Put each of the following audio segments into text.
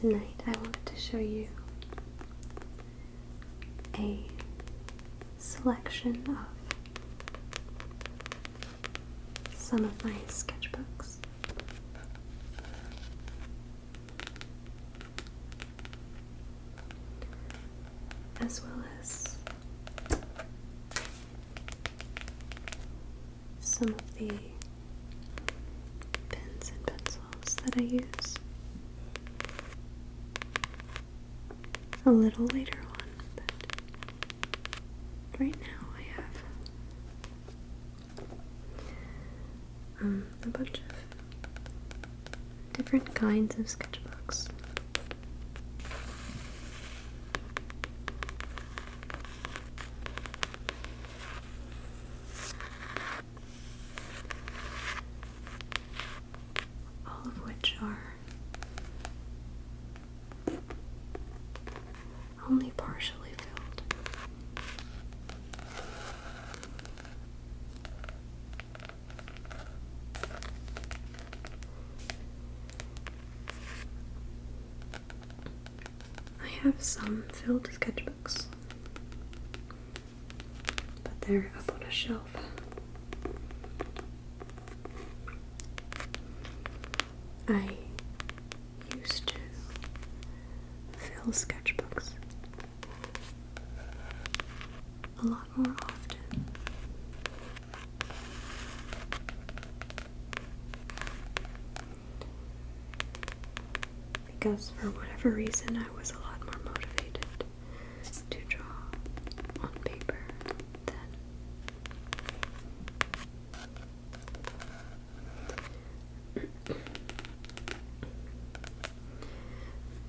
Tonight I wanted to show you a selection of some of my sketchbooks. As well as some of the pens and pencils that I use a little later on, but right now I have a bunch of different kinds of sketchbooks. All of which are only partially filled. I have some filled sketchbooks, but they're up on a shelf. I used to fill sketchbooks a lot more often. Because for whatever reason I was a lot more motivated to draw on paper then.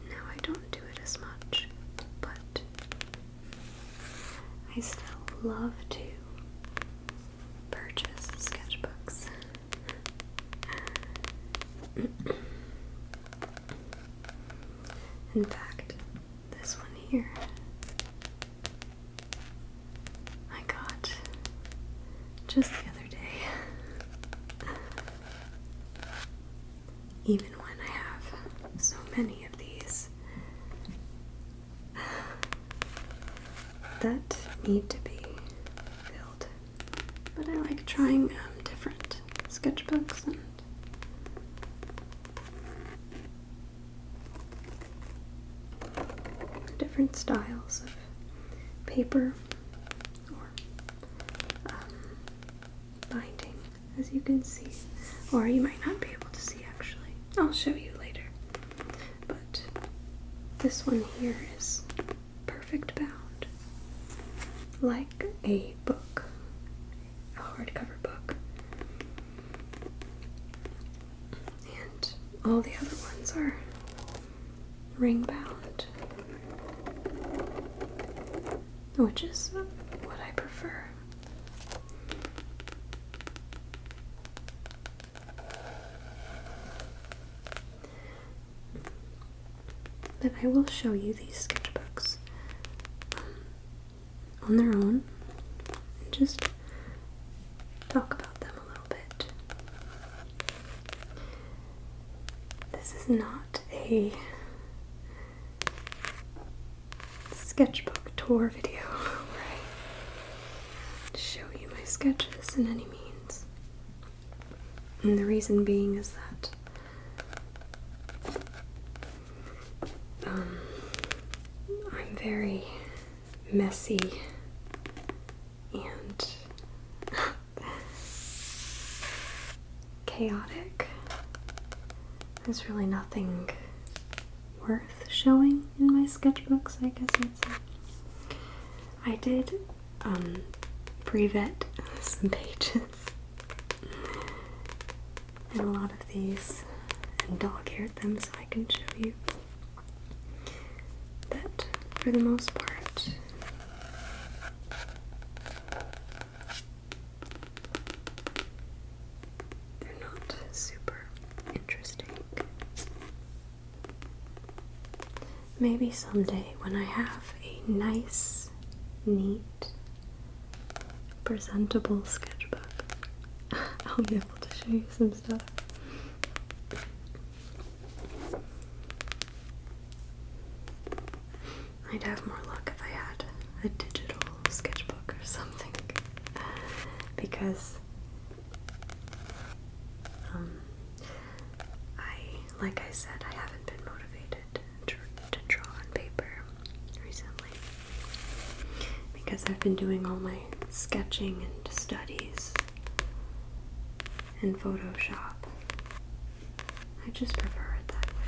Now I don't do it as much, but I still love to purchase sketchbooks. In fact, this one here I got just the other day. Even when I have so many of these that need to be filled. But I like trying different sketchbooks and different styles of paper or binding, as you can see, or you might not be able to see actually. I'll show you later. But this one here is perfect bound, like a book, a hardcover book, and all the other ones are ring bound, which is what I prefer. But I will show you these sketchbooks on their own and just talk about them a little bit. This is not a sketchbook tour video where I show you my sketches in any means. And the reason being is that I'm very messy and chaotic. There's really nothing worth showing in my sketchbooks, I guess I'd say. I did pre-vet some pages and a lot of these and dog-haired them so I can show you. But for the most part, they're not super interesting. Maybe someday when I have a nice, neat, presentable sketchbook, I'll be able to show you some stuff. because like I said, I haven't been motivated to draw on paper recently because I've been doing all my sketching and studies in Photoshop. I just prefer it that way.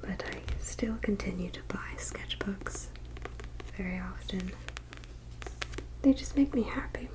But I still continue to buy sketchbooks very often. They just make me happy.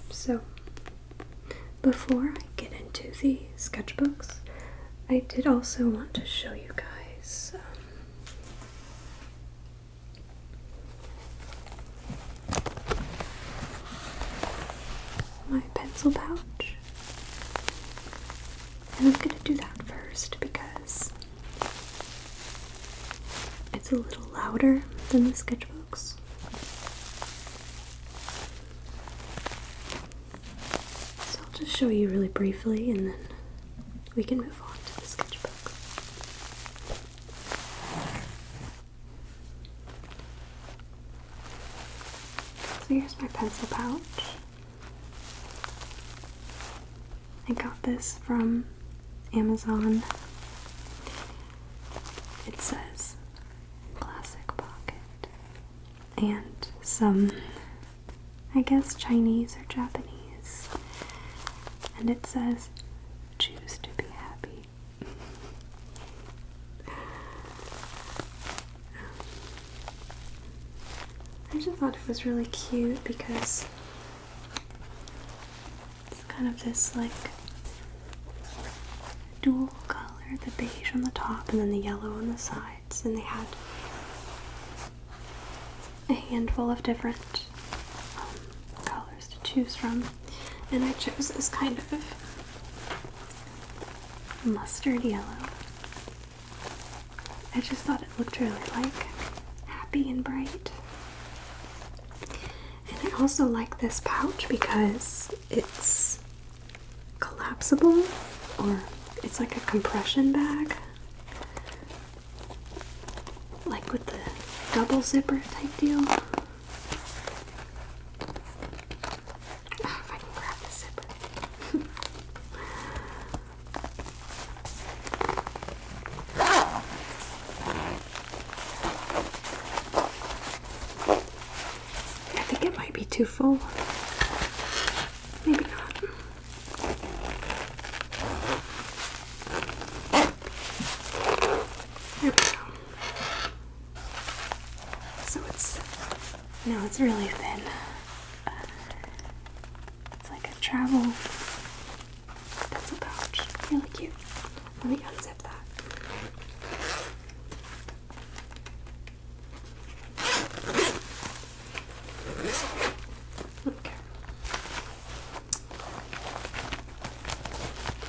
So, before I get into the sketchbooks, I did also want to show you guys my pencil pouch. And I'm going to do that first because it's a little louder than the sketchbooks. Just show you really briefly and then we can move on to the sketchbook. So here's my pencil pouch. I got this from Amazon. It says classic pocket and some, I guess, Chinese or Japanese. And it says, choose to be happy. I just thought it was really cute because it's kind of this like dual color, the beige on the top and then the yellow on the sides. And they had a handful of different colors to choose from. And I chose this kind of mustard yellow. I just thought it looked really like happy and bright. And I also like this pouch because it's collapsible, or it's like a compression bag. Like with the double zipper type deal. Too full. Maybe not. There we go. So it's really thin. It's like a travel pencil pouch. Really cute. Let me unzip that.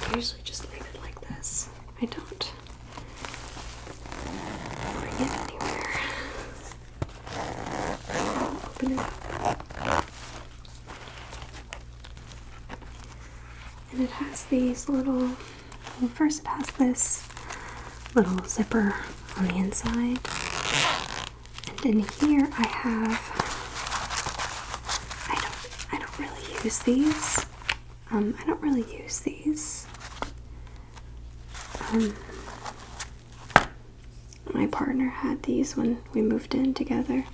I usually just leave it like this. I don't bring it anywhere. Open it up. And it has these little, well, first it has this little zipper on the inside. And in here I have, I don't really use these. I don't really use these. My partner had these when we moved in together,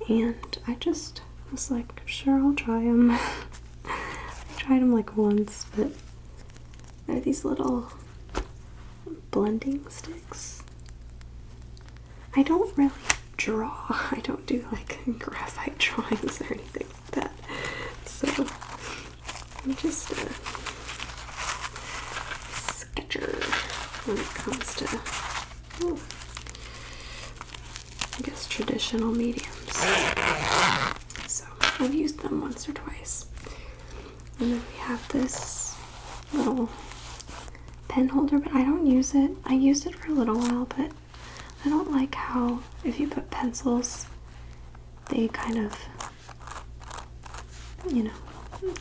and I just was like, sure, I'll try them. I tried them like once, but they're these little blending sticks. I don't really draw. I don't do like graphite drawings or anything like that. So I'm just a sketcher when it comes to, I guess, traditional mediums. So I've used them once or twice. And then we have this little pen holder, but I don't use it. I used it for a little while, but I don't like how if you put pencils, they kind of, you know,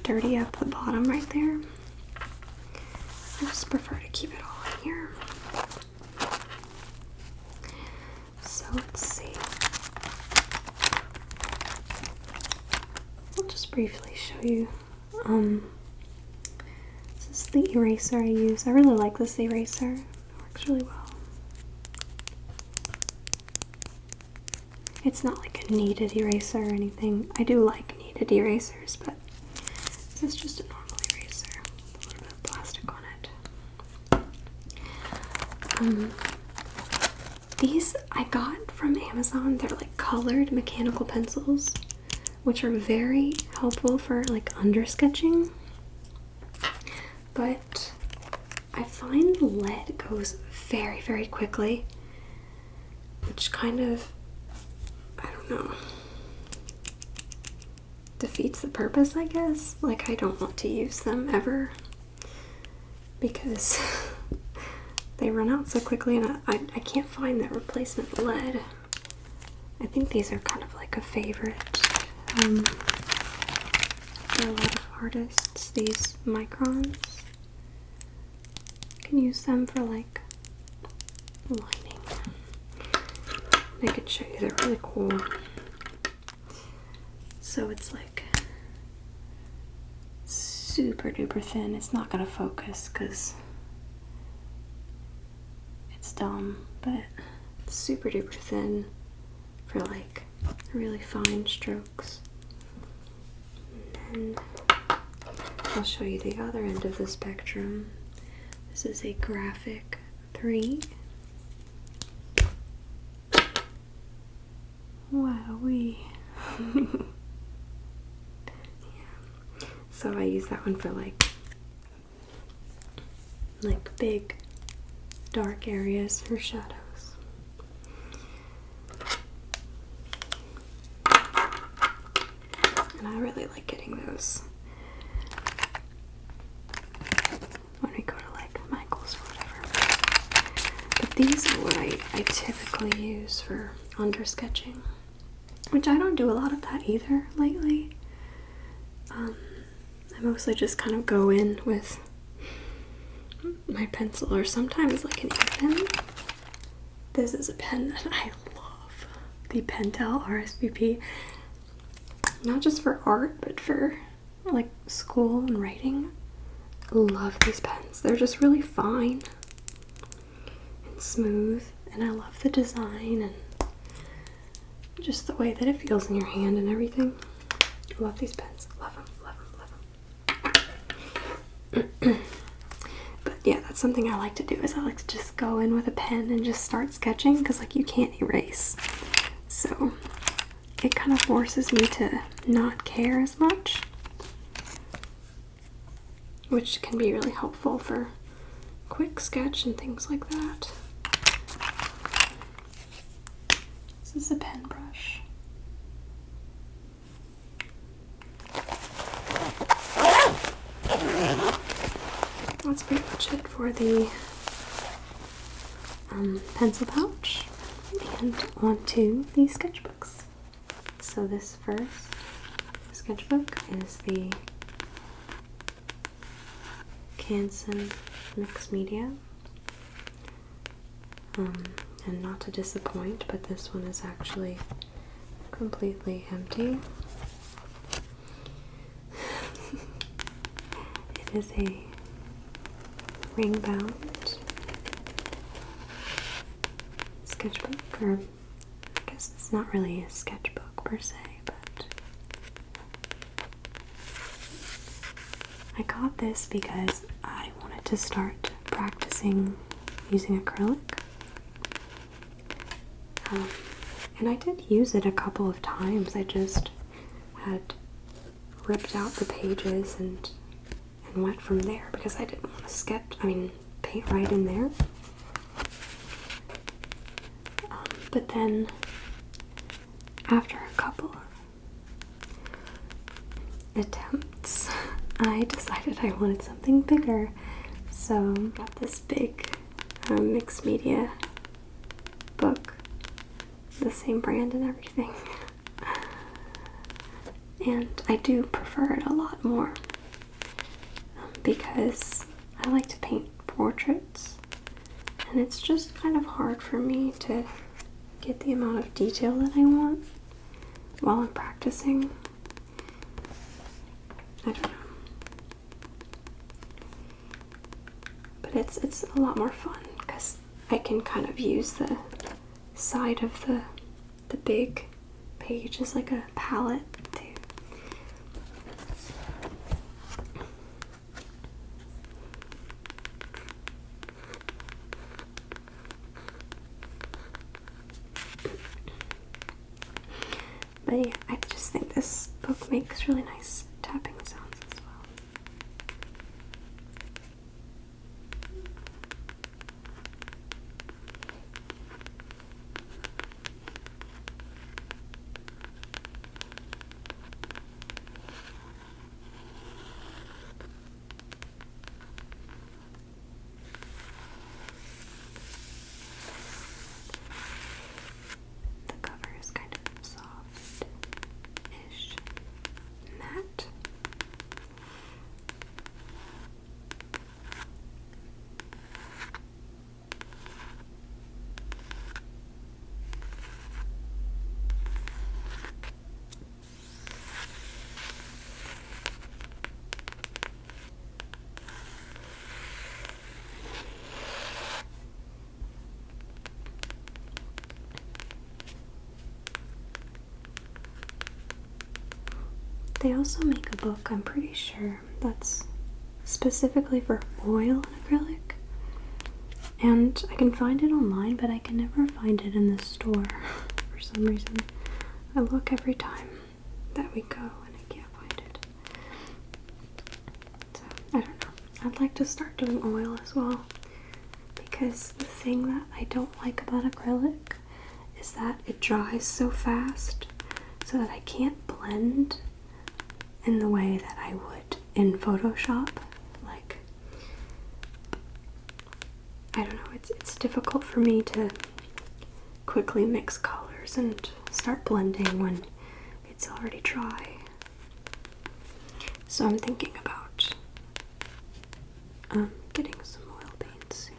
dirty up the bottom right there. I just prefer to keep it all in here. So let's see. I'll just briefly show you. This is the eraser I use. I really like this eraser. It works really well. It's not like a kneaded eraser or anything. I do like kneaded erasers, but this is just a normal eraser with a little bit of plastic on it. These I got from Amazon. They're like colored mechanical pencils, which are very helpful for like under sketching. But I find lead goes very, very quickly, which kind of, I don't know, defeats the purpose, I guess. Like, I don't want to use them ever because they run out so quickly, and I can't find the replacement lead. I think these are kind of like a favorite for a lot of artists, these microns. You can use them for like lining. I could show you, they're really cool. So it's like super duper thin. It's not gonna focus because it's dumb, but it's super duper thin for like really fine strokes. And then I'll show you the other end of the spectrum. This is a graphic 3. Wowee. Yeah. So I use that one for like big dark areas or shadows. And I really like getting those when we go to like Michael's or whatever. But these are what I typically use for under sketching, which I don't do a lot of that either lately. I mostly just kind of go in with my pencil or sometimes like an ink pen. This is a pen that I love, the Pentel RSVP. Not just for art, but for like school and writing. I love these pens. They're just really fine and smooth, and I love the design and just the way that it feels in your hand and everything. I love these pens. Love them, love them, love them. But yeah, that's something I like to do, is I like to just go in with a pen and just start sketching, because like you can't erase. So it kind of forces me to not care as much, which can be really helpful for quick sketch and things like that. This is a pen brush. That's pretty much it for the pencil pouch, and onto the sketchbooks. So this first sketchbook is the Canson Mixed Media. And not to disappoint, but this one is actually completely empty. It is a ring-bound sketchbook, or I guess it's not really a sketchbook per se, but I got this because I wanted to start practicing using acrylic. And I did use it a couple of times. I just had ripped out the pages and went from there because I didn't want to paint right in there. But then after a couple of attempts, I decided I wanted something bigger. So I got this big mixed media book, the same brand and everything. And I do prefer it a lot more because I like to paint portraits, and it's just kind of hard for me to get the amount of detail that I want while I'm practicing. I don't know. But it's a lot more fun because I can kind of use the side of the big page as like a palette too. But yeah, I just think this book makes really nice tapping sounds as well. The cover is kind of soft-ish, matte. They also make a book, I'm pretty sure, that's specifically for oil and acrylic. And I can find it online, but I can never find it in the store for some reason. I look every time that we go and I can't find it. So, I don't know. I'd like to start doing oil as well, because the thing that I don't like about acrylic is that it dries so fast so that I can't blend in the way that I would in Photoshop. Like, I don't know, it's difficult for me to quickly mix colors and start blending when it's already dry. So I'm thinking about getting some oil paint soon.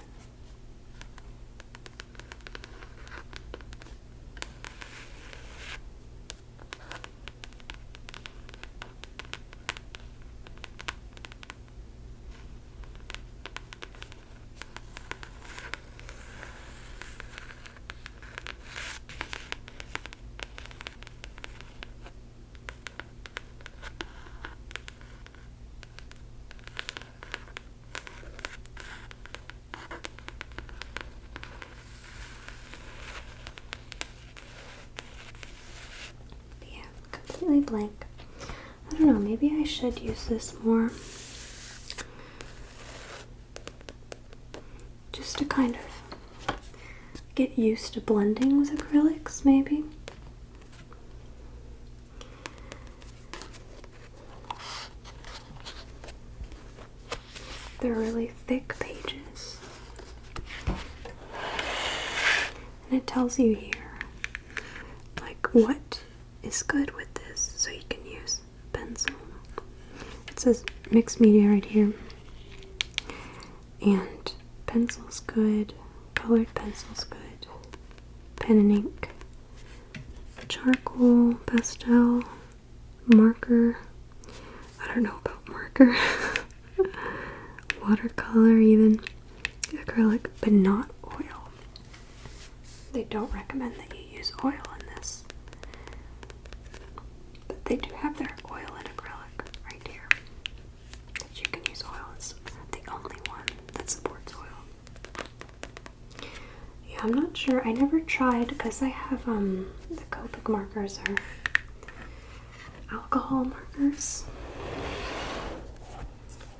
Completely blank. I don't know, maybe I should use this more. Just to kind of get used to blending with acrylics, maybe. They're really thick pages. And it tells you here, like, what is good with this, so you can use pencil. It says mixed media right here, and pencil's good, colored pencil's good, pen and ink, charcoal, pastel, marker, I don't know about marker, watercolor even, acrylic, but not oil. They don't recommend that you use oil in this. But they do have their oil and acrylic right here. That you can use oil. It's the only one that supports oil. Yeah, I'm not sure. I never tried because I have the Copic markers are alcohol markers.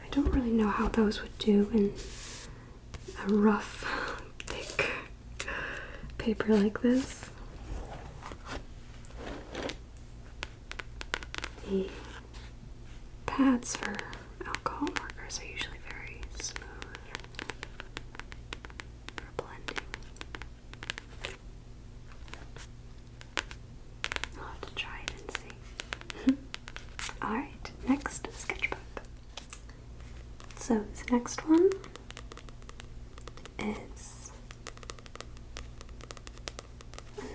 I don't really know how those would do in a rough, thick paper like this. The pads for alcohol markers are usually very smooth for blending. I'll have to try it and see. Alright, next sketchbook. So this next one is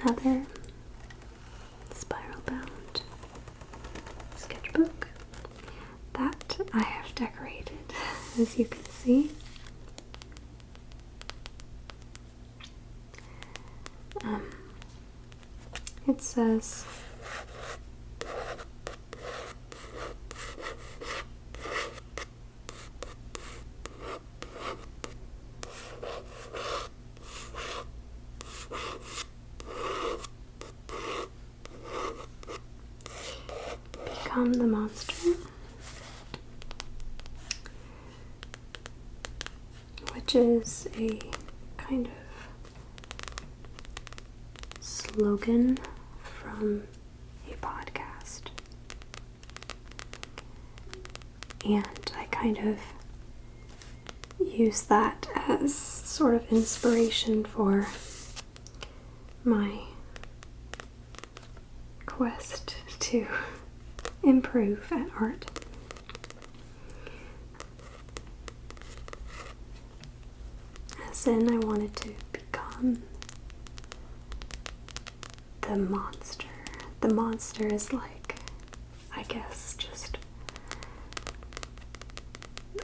another spiral bound sketchbook that I have decorated, as you can see. It says become the monster, which is a kind of slogan from a podcast, and I kind of use that as sort of inspiration for my quest to improve at art. As in, I wanted to become the monster. The monster is like, I guess, just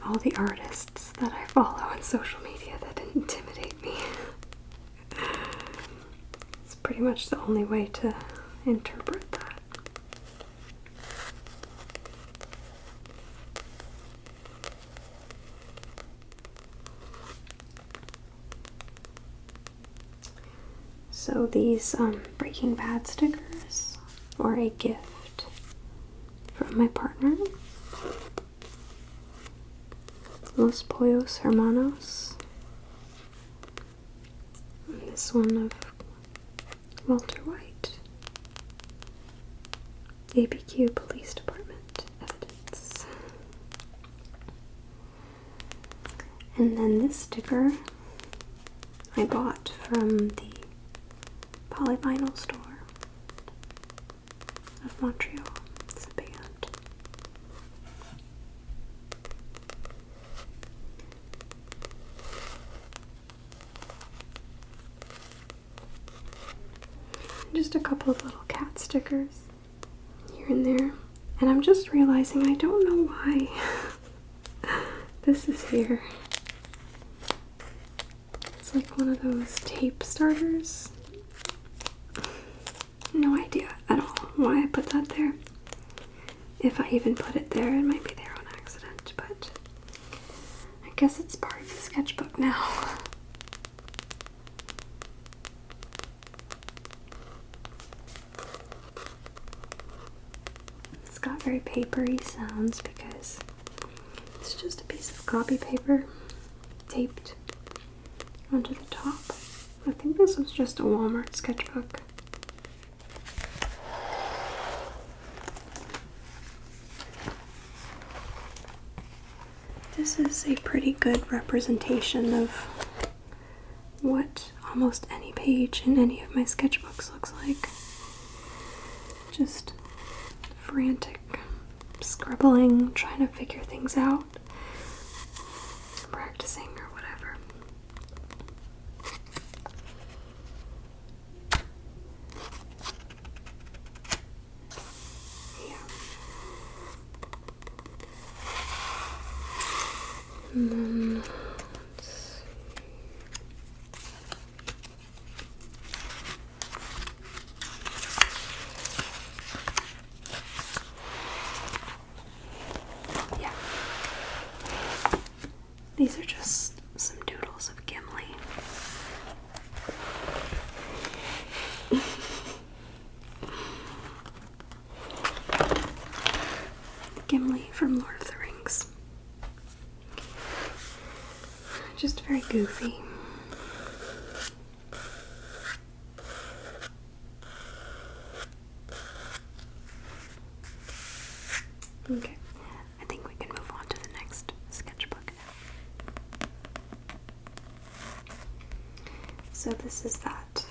all the artists that I follow on social media that intimidate me. It's pretty much the only way to interpret that. So these Breaking Bad stickers were a gift from my partner. Los Pollos Hermanos. And this one of Walter White. APQ Police Department evidence. And then this sticker I bought from the Polyvinyl store of Montreal. It's a band. Just a couple of little cat stickers here and there. And I'm just realizing I don't know why this is here. It's like one of those tape starters. No idea at all why I put that there. If I even put it there, it might be there on accident, but I guess it's part of the sketchbook now. It's got very papery sounds because it's just a piece of copy paper taped onto the top. I think this was just a Walmart sketchbook. This is a pretty good representation of what almost any page in any of my sketchbooks looks like. Just frantic scribbling, trying to figure things out, practicing or whatever. And then, let's see. Yeah. These are just some doodles of Gimli. Gimli from Lord of the Rings. Just very goofy. Okay, I think we can move on to the next sketchbook now. So this is that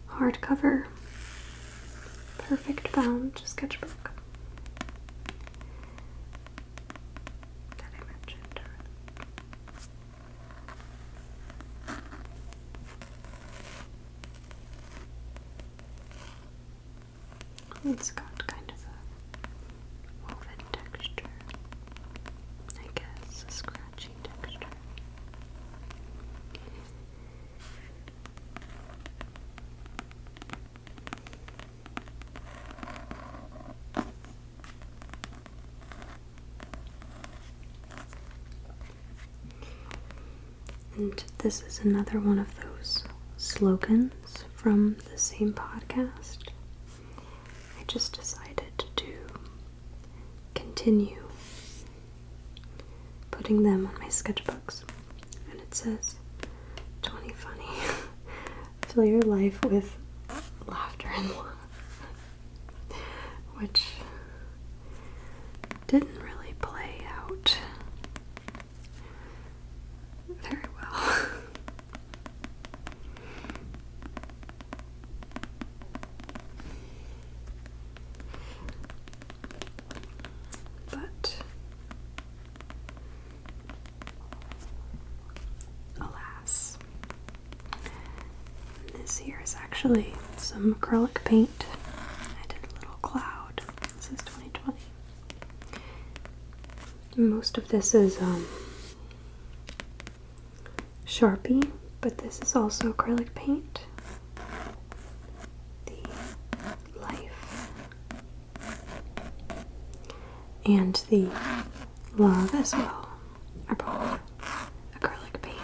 hardcover, perfect bound sketchbook that I mentioned. It's got kind of a woven texture, I guess, a scratchy texture. And this is another one of those slogans from the same podcast. I just decided to continue putting them on my sketchbooks. And it says, 20 funny. Fill your life with laughter and love. Which didn't really play out very well. But alas, this here is actually some acrylic paint. I did a little cloud. This is 2020. Most of this is Sharpie, but this is also acrylic paint. The life and the love as well are both acrylic paint.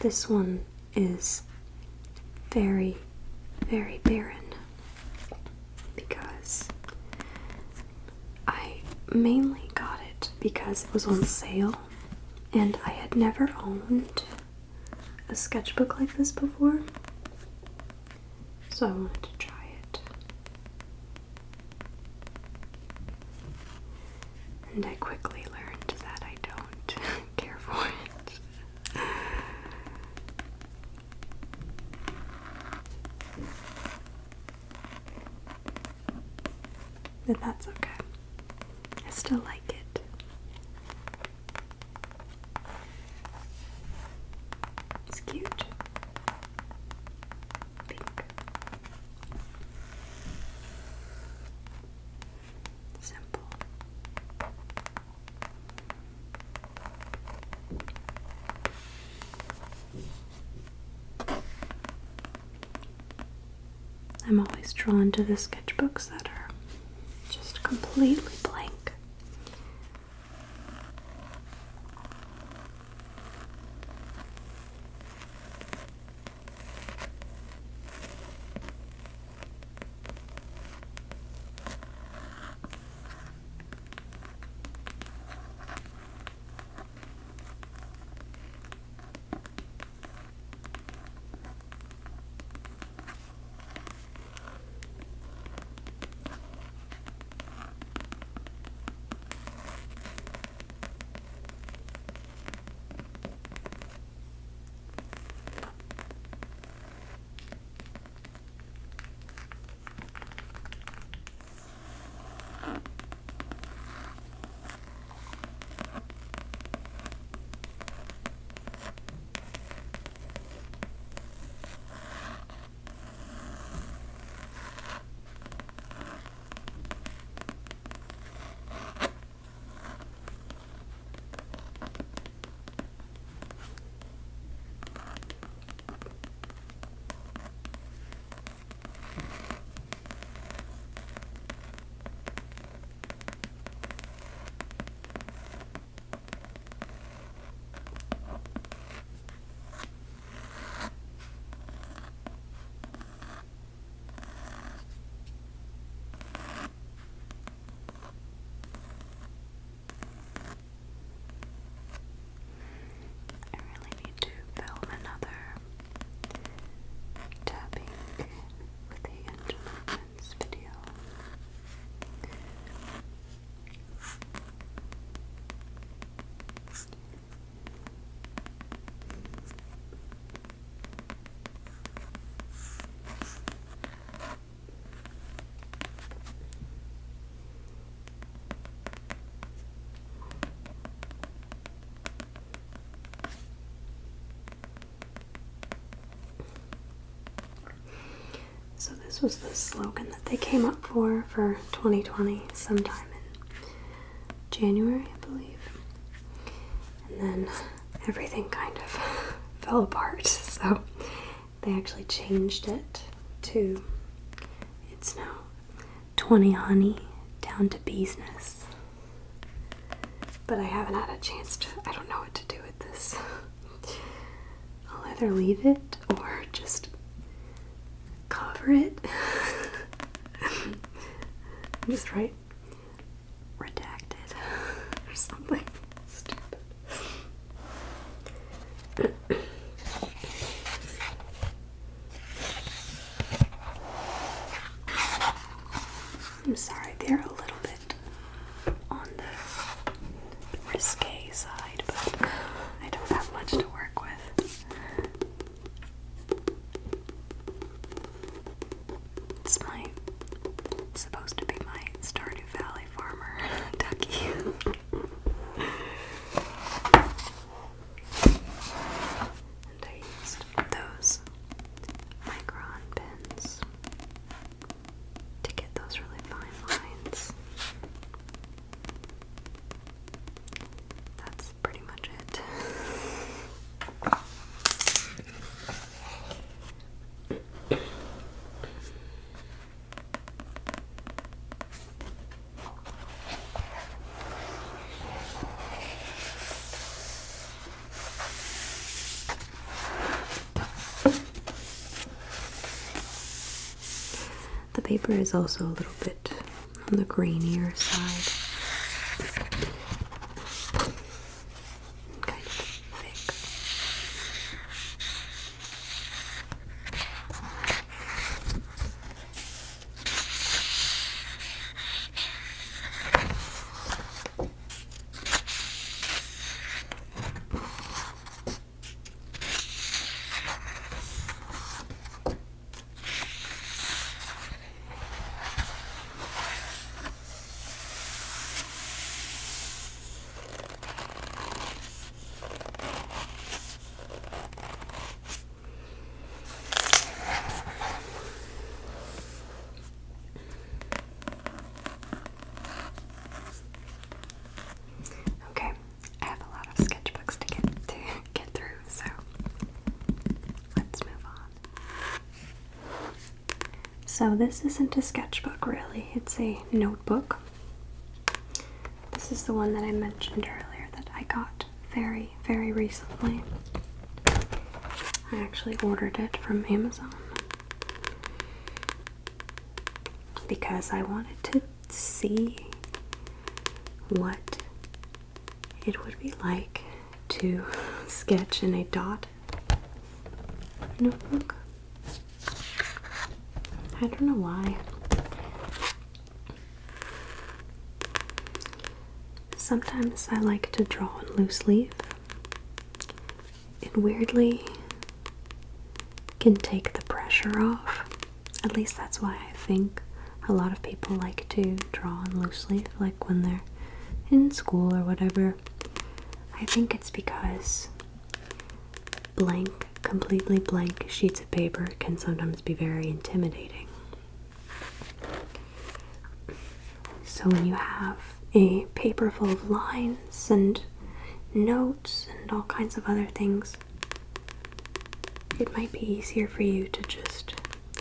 This one is very, very barren because I mainly got it because it was on sale and I had never owned a sketchbook like this before, so I wanted to try it. And I quickly learned that I don't care for it. But that's okay. I still like it. It's cute. Pink. Simple. I'm always drawn to the sketchbooks that are just completely blank. was the slogan that they came up for 2020 sometime in January, I believe. And then everything kind of fell apart, so they actually changed it to, it's now 20 honey down to business. But I haven't had a chance to, I don't know what to do with this. I'll either leave it or just cover it. Just write redacted or something stupid. I'm sorry, they're a little bit on the risque side, but I don't have much to work with. It's supposed to be my Stardew Valley farmer ducky. And I used those micron pens to get those really fine lines. That's pretty much it. The paper is also a little bit on the grainier side. Kind of thick. Okay, I have a lot of sketchbooks to get through, so let's move on. So this isn't a sketchbook really, it's a notebook. This is the one that I mentioned earlier that I got very, very recently. I actually ordered it from Amazon because I wanted to see what it would be like to sketch in a dot notebook. I don't know why. Sometimes I like to draw on loose leaf. It weirdly can take the pressure off. At least that's why I think a lot of people like to draw on loose leaf, like when they're in school or whatever. I think it's because completely blank sheets of paper can sometimes be very intimidating. So when you have a paper full of lines and notes and all kinds of other things, it might be easier for you to just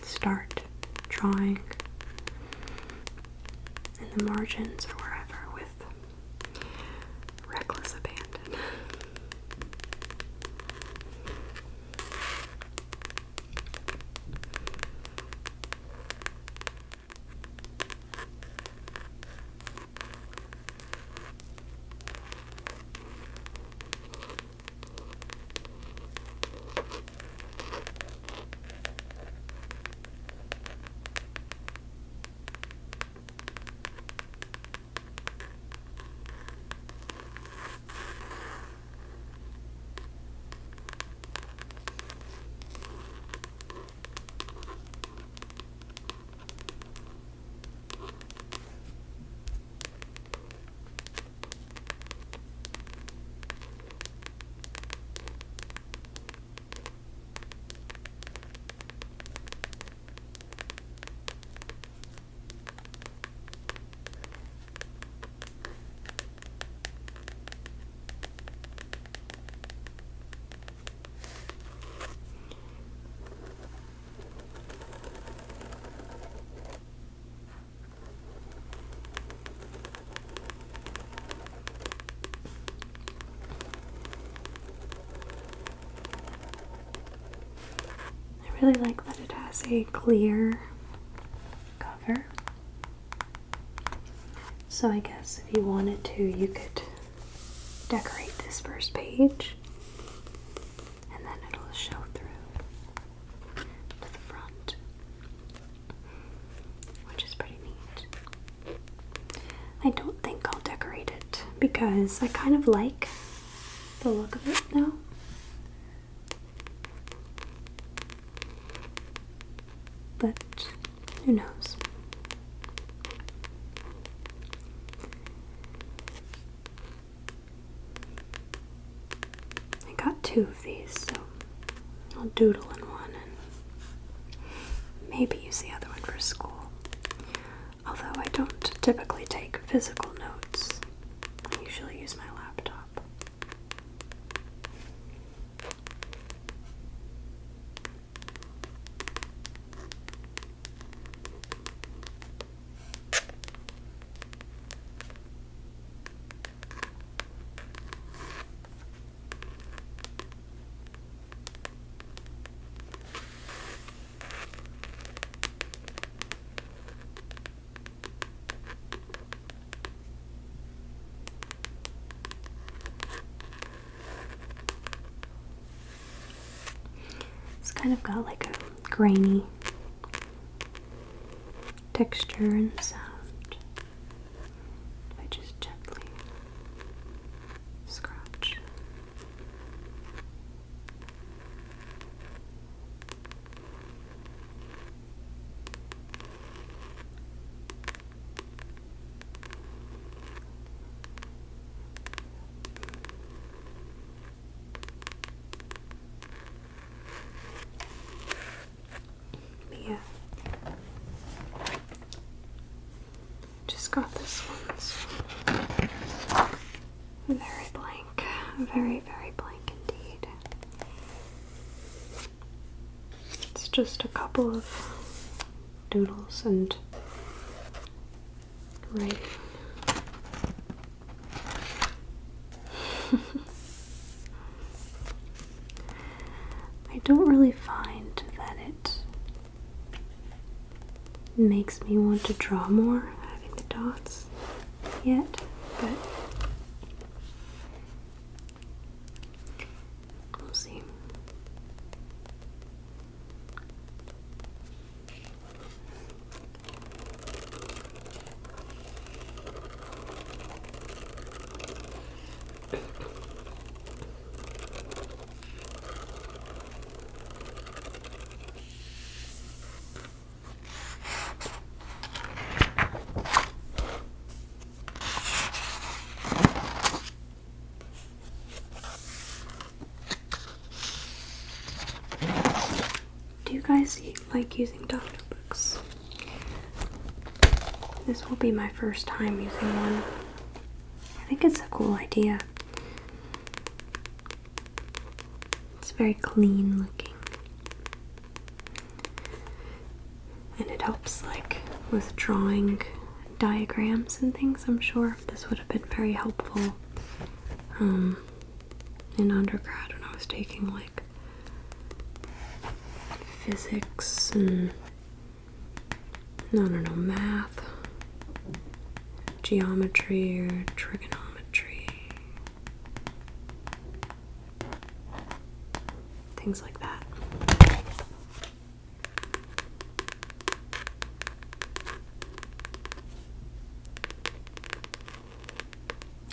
start drawing in the margins or wherever with reckless abandon. really like that it has a clear cover. So I guess if you wanted to, you could decorate this first page and then it'll show through to the front, which is pretty neat. I don't think I'll decorate it because I kind of like the look of it now. But who knows? I got 2 of these, so I'll doodle in one and maybe use the other one for school. Although I don't typically take physical notes, I usually use my laptop. It's kind of got like a grainy texture and sound. I just gently scratch. Yeah. Just got this one. So very blank. Very, very blank indeed. It's just a couple of doodles and writing. I don't really find that it makes me want to draw more, having the dots yet, but we'll see. Do you guys like using doctor books? This will be my first time using one. I think it's a cool idea. It's very clean looking. And it helps like with drawing diagrams and things. I'm sure this would have been very helpful in undergrad when I was taking like physics and math, geometry or trigonometry, things like that.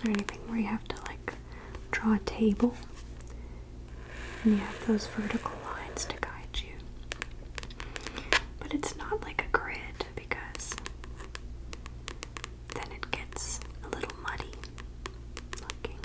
Or anything where you have to like draw a table and you have those vertical lines to guide you. But it's not like a grid because then it gets a little muddy looking.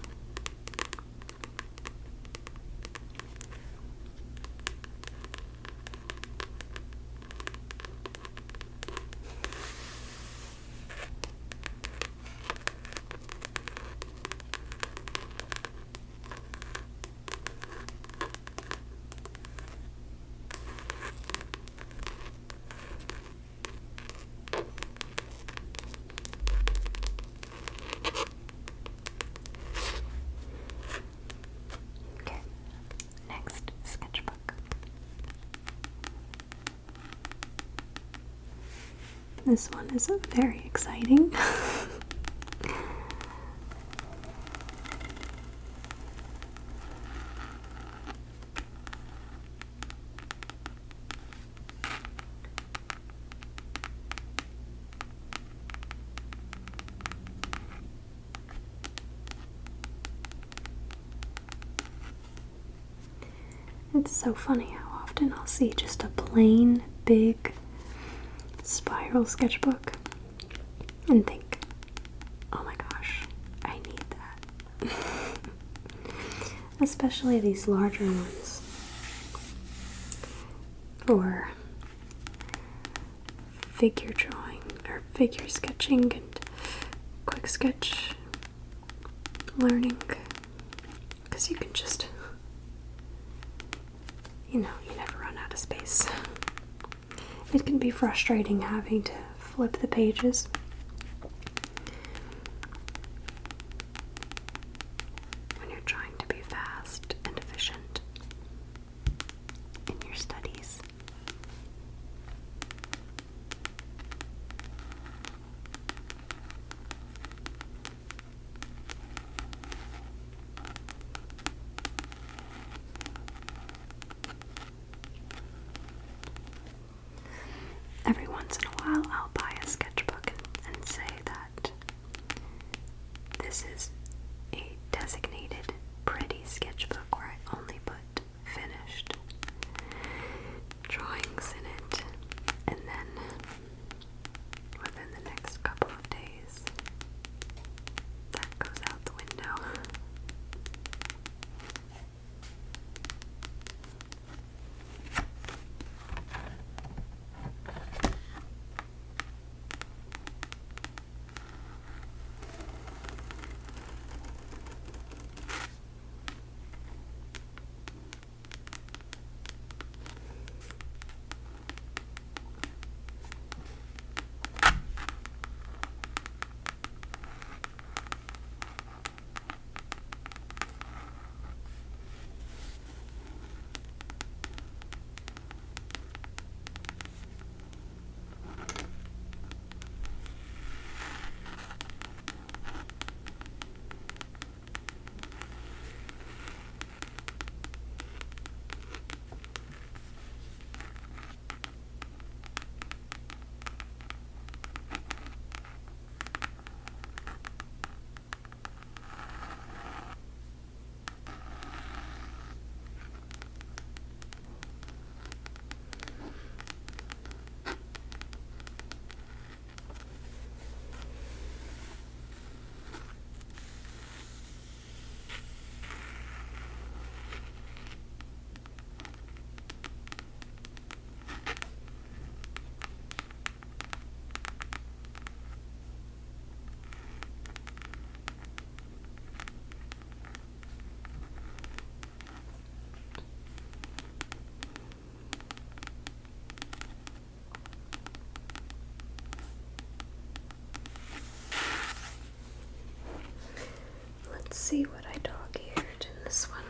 This one is very exciting. It's so funny how often I'll see just a plain, big spiral sketchbook and think, oh my gosh, I need that. Especially these larger ones for figure drawing or figure sketching and quick sketch learning, because you can just, you never run out of space. It can be frustrating having to flip the pages. When you're trying to be fast and efficient in your studies. Every once in a while, I'll buy a sketchbook and say that this is a designated pretty sketchbook where I only put finished drawings in it, and then within the next couple of days, that goes out the window. Let's see what I dog-eared in this one.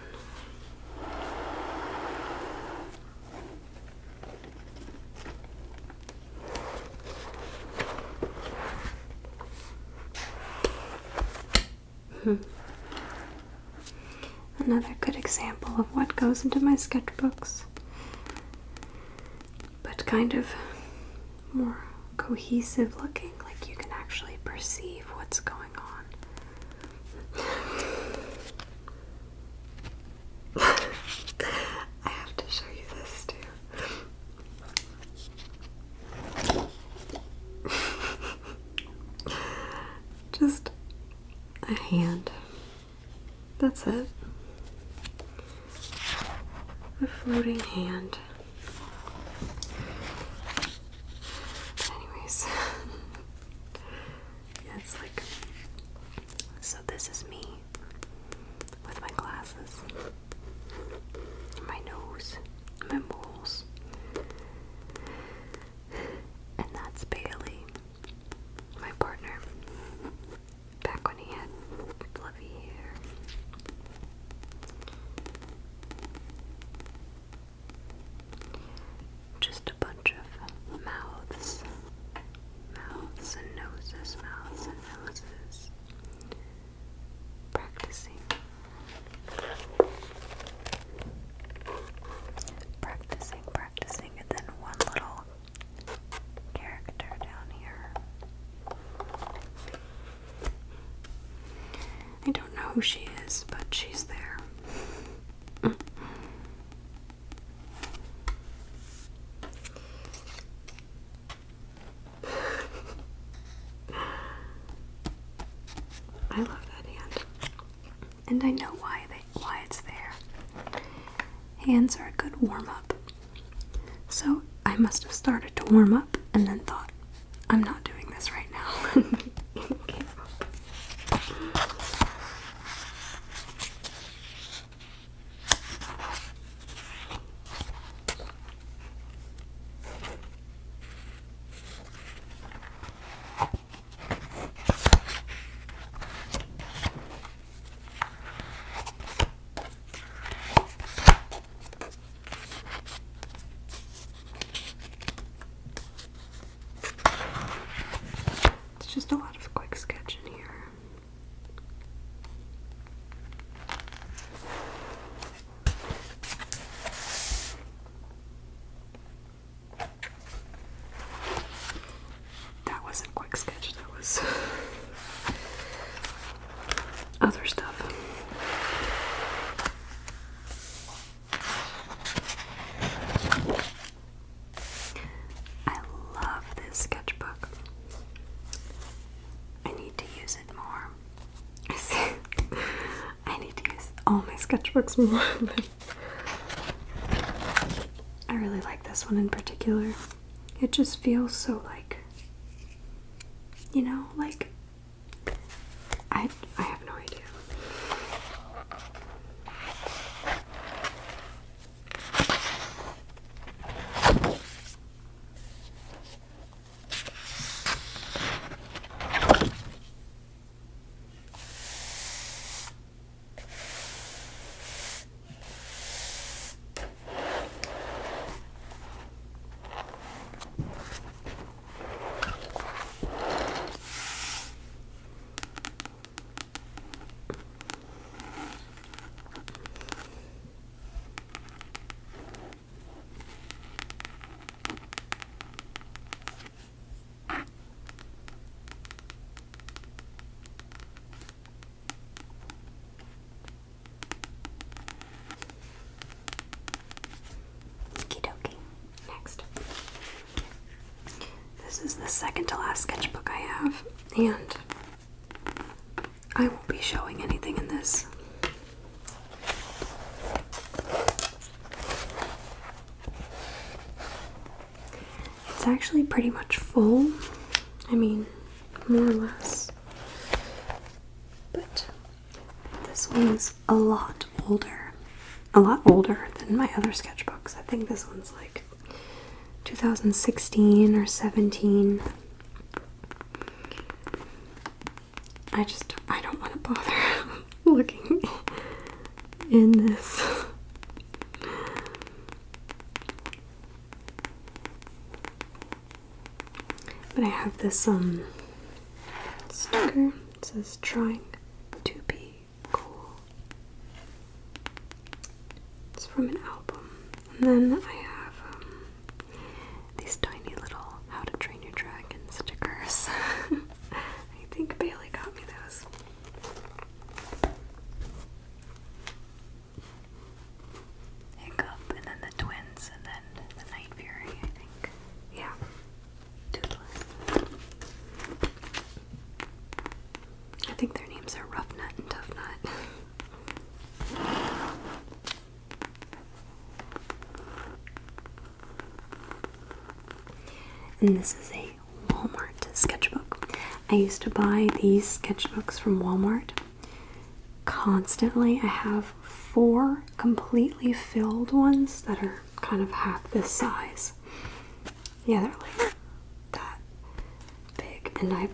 Another good example of what goes into my sketchbooks, but kind of more cohesive looking, like you can actually perceive what's going on. I have to show you this too. Just a hand. That's it. A floating hand. But anyways, yeah, it's like, so this is me with my glasses, my nose, my moles, and that's Bailey, my partner, back when he had fluffy hair. Just a bunch of mouths who she is, but she's there. I love that hand. And I know why it's there. Hands are a good warm-up. So I must have started to warm up and then thought, I'm not doing this right now. Gave up. It's just a lot of quick sketch in here. That wasn't quick sketch, that was other stuff. I love this sketchbook. I need to use it more. I need to use all my sketchbooks more. I really like this one in particular. It just feels so like, you know, like I have no idea. Next. This is the second to last sketchbook I have, and I won't be showing anything in this. It's actually pretty much full. I mean, more or less. But this one's a lot older. A lot older than my other sketchbooks. I think this one's like 2016 or 17. I don't want to bother looking in this. But I have this sticker. It says trying to be cool. It's from an album. And then I have these tiny little How to Train Your Dragon stickers. I think Bailey got me those. Hiccup, and then the twins, and then the Night Fury, I think. Yeah. Toothless. I think their names are Rough Nut and Tough Nut. And this is a Walmart sketchbook. I used to buy these sketchbooks from Walmart constantly. I have 4 completely filled ones that are kind of half this size. Yeah, they're like that big, and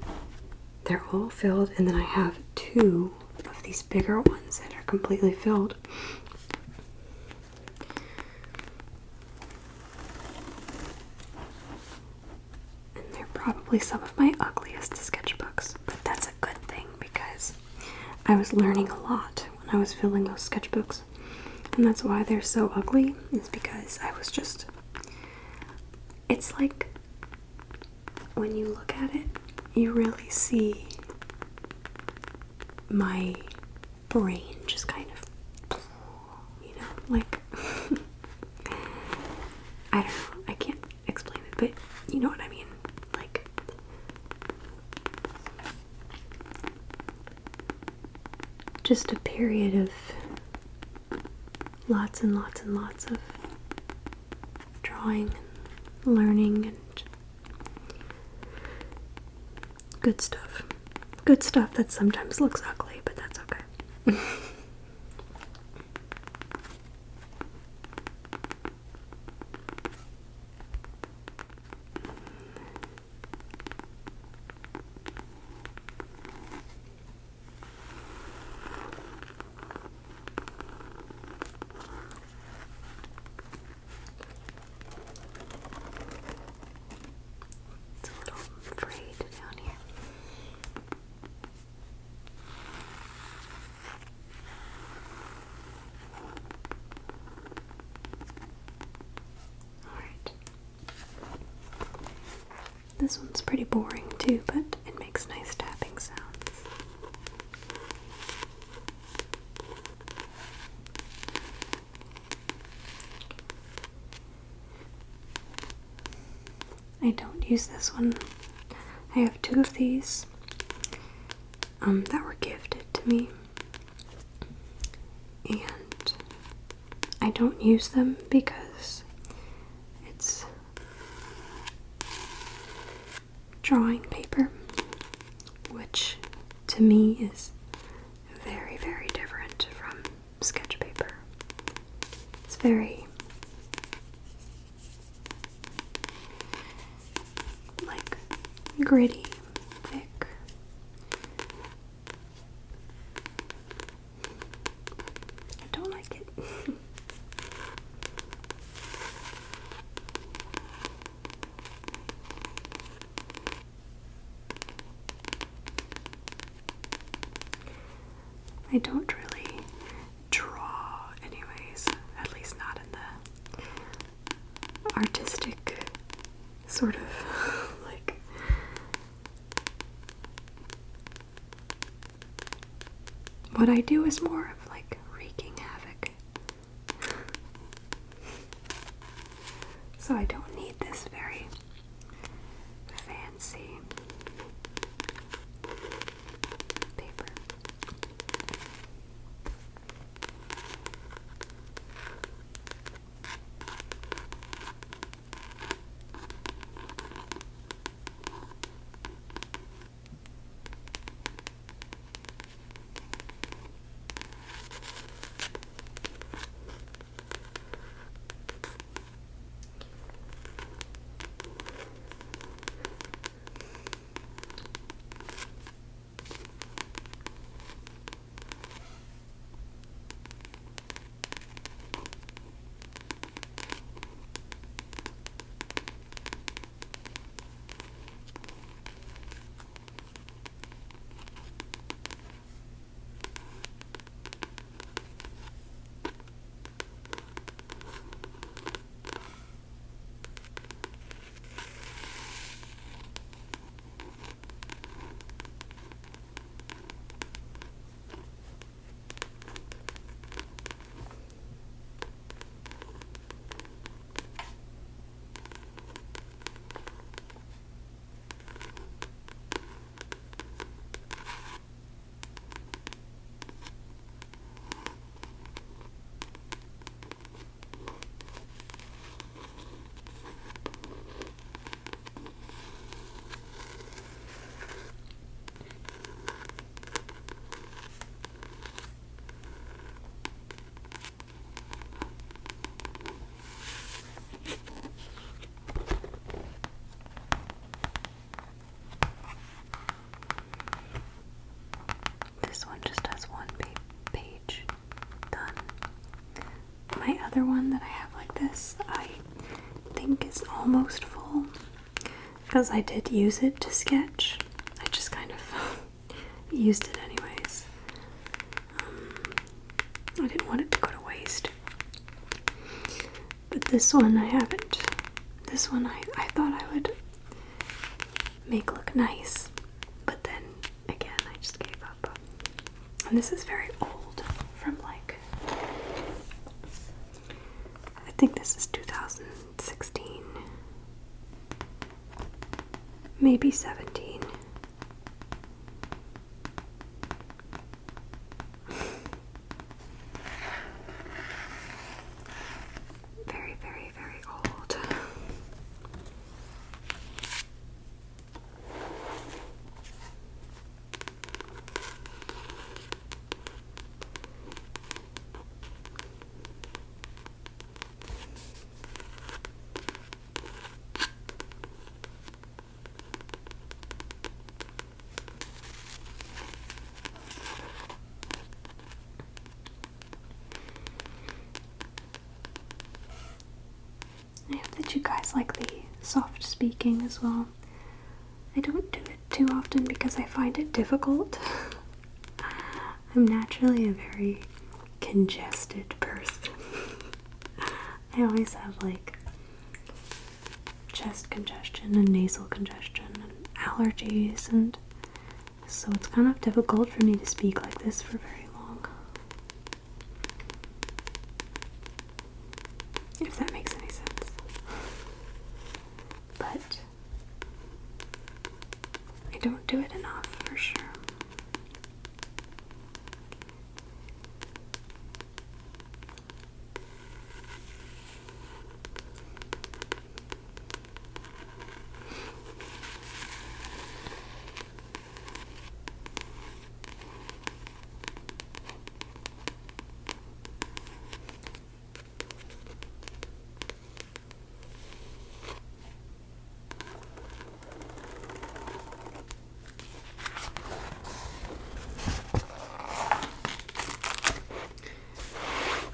they're all filled, and then I have 2 of these bigger ones that are completely filled. And they're probably some of my ugliest sketchbooks, but that's a good thing because I was learning a lot when I was filling those sketchbooks. And that's why they're so ugly, is because I was just, it's like when you look at it, you really see my brain just kind of, you know, like, I don't know, I can't explain it, but you know what I mean, like, just a period of lots and lots and lots of drawing and learning and good stuff. Good stuff that sometimes looks ugly, but that's okay. It's a little frayed down here. Alright. This one's pretty boring too, but it makes nice tapping sounds. I don't use this one. I have two of these that were gifted to me, and I don't use them because it's drawing paper, which to me is very, very different from sketch paper. It's very like gritty, thick. I don't like it. I don't really draw anyways, at least not in the artistic sort of like what I do is more of like wreaking havoc. So I don't need this very fancy paper. This one just has one page done. My other one that I have like this, I think is almost full because I did use it to sketch. I just kind of used it anyways. I didn't want it to go to waste. But this one I haven't. This one I thought I would make look nice, but then again I just gave up. And this is very old. from like, I think this is 2016, maybe 17. Very, very, very old. I hope that you guys like the soft speaking as well. I don't do it too often because I find it difficult. I'm naturally a very congested person. I always have like chest congestion and nasal congestion and allergies, and so it's kind of difficult for me to speak like this for very long. If that makes any sense. But I don't do it enough for sure.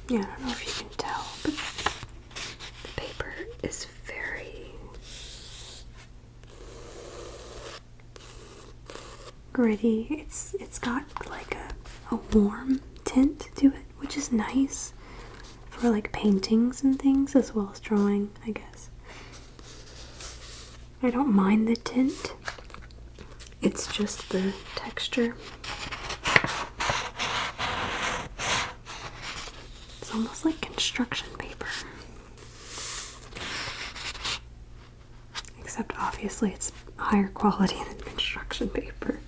Yeah, I don't know if you can tell, but the paper is very gritty. It's got like a warm tint to it, which is nice for like paintings and things as well as drawing, I guess. I don't mind the tint. It's just the texture. It's almost like construction paper. Except obviously it's higher quality than construction paper.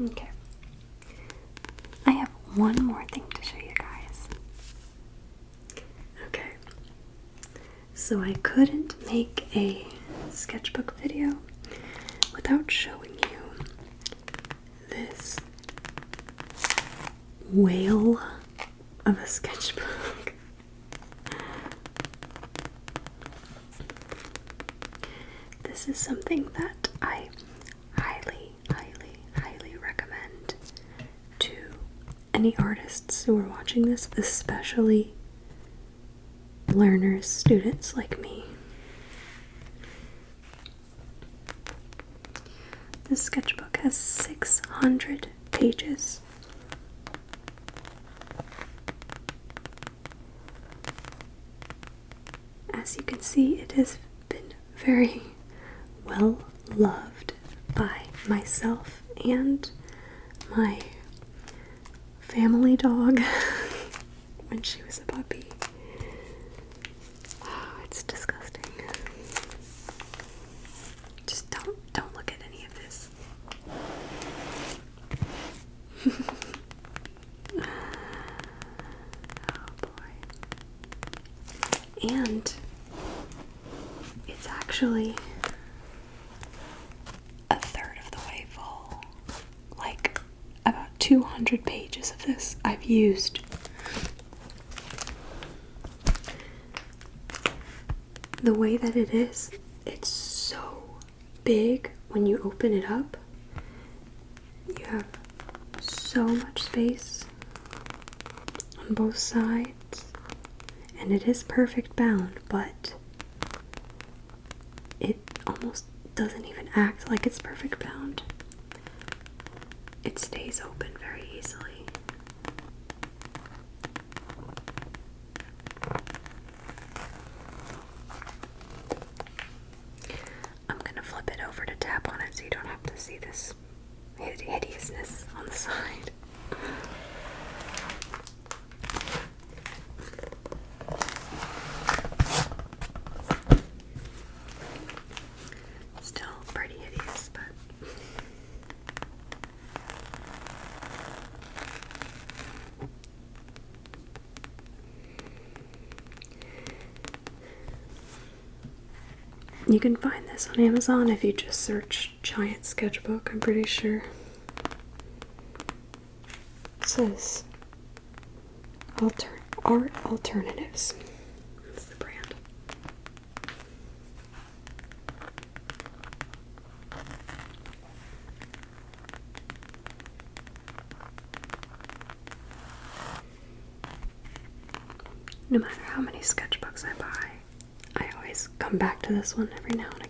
Okay. I have one more thing to show you guys. Okay. So I couldn't make a sketchbook video without showing you this whale of a sketchbook. This is something that I highly, highly, highly recommend to any artists who are watching this, especially learners, students like me. This sketchbook has 600 pages. As you can see, it has been very well loved by myself and my family dog when she was a puppy. Oh, it's disgusting. Just don't look at any of this. Oh boy. And it's actually a third of the way full. Like about 200 pages of this I've used. The way that it is, it's so big when you open it up. You have so much space on both sides, and it is perfect bound, but it almost doesn't even act like it's perfect bound. It stays open very easily. I'm gonna flip it over to tap on it so you don't have to see this hideousness on the side. Still pretty hideous, but you can find this on Amazon if you just search giant sketchbook, I'm pretty sure. It says Art Alternatives. That's the brand. No matter how many sketchbooks I buy, I always come back to this one every now and